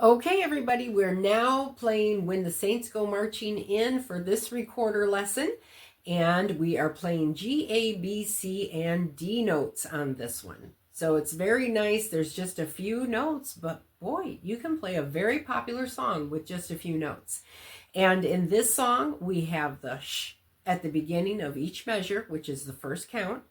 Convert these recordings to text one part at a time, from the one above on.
Okay, everybody, we're now playing When the Saints Go Marching In for this recorder lesson. And we are playing G, A, B, C, and D notes on this one. So it's very nice. There's just a few notes, but boy, you can play a very popular song with just a few notes. And in this song, we have the sh at the beginning of each measure, which is the first count.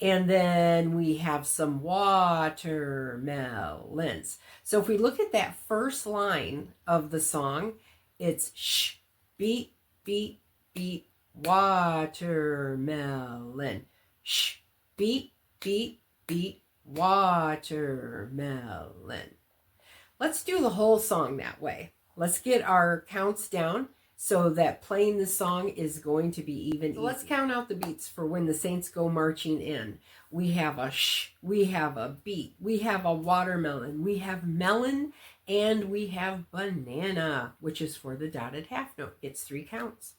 And then we have some watermelons. So if we look at that first line of the song, it's sh, beat, beat, beat, watermelon. Sh, beat, beat, beat, watermelon. Let's do the whole song that way. Let's get our counts down so that playing the song is going to be even easy. Let's count out the beats for When the Saints Go Marching In. We have a sh, we have a beat, we have a watermelon, we have melon, and we have banana, which is for the dotted half note. It's 3 counts.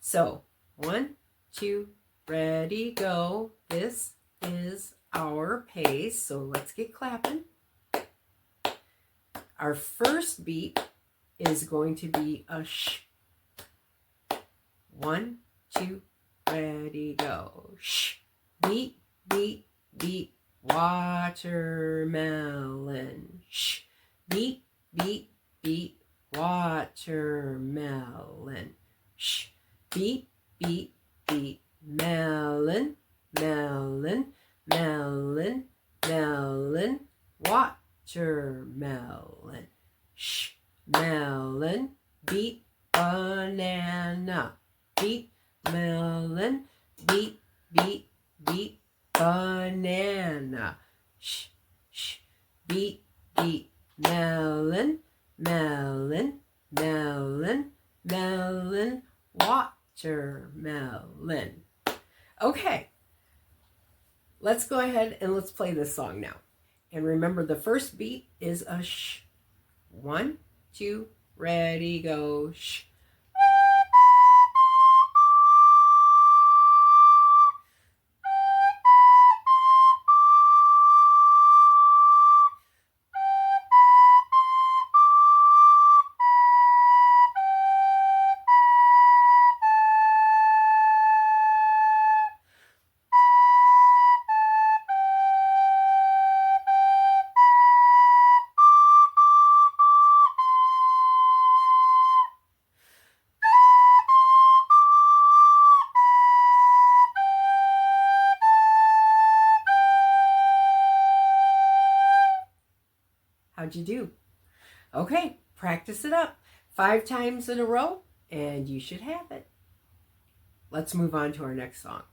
So 1, 2, ready, go. This is our pace. So let's get clapping. Our first beat is going to be a sh. 1, 2, ready, go. Sh, beat, beat, beat, watermelon. Sh, beat, beat, beat, watermelon. Sh, beat, beat, beat, melon, melon, melon, melon, watermelon. Sh, melon, beat, banana. Beat, melon, beat, beat, beat, banana. Sh, sh, beat, beat, melon, melon, melon, melon, watermelon. Okay, let's go ahead and let's play this song now. And remember, the first beat is a sh. 1, 2, ready, go. Sh. How'd you do? Okay, practice it up 5 times in a row and you should have it. Let's move on to our next song.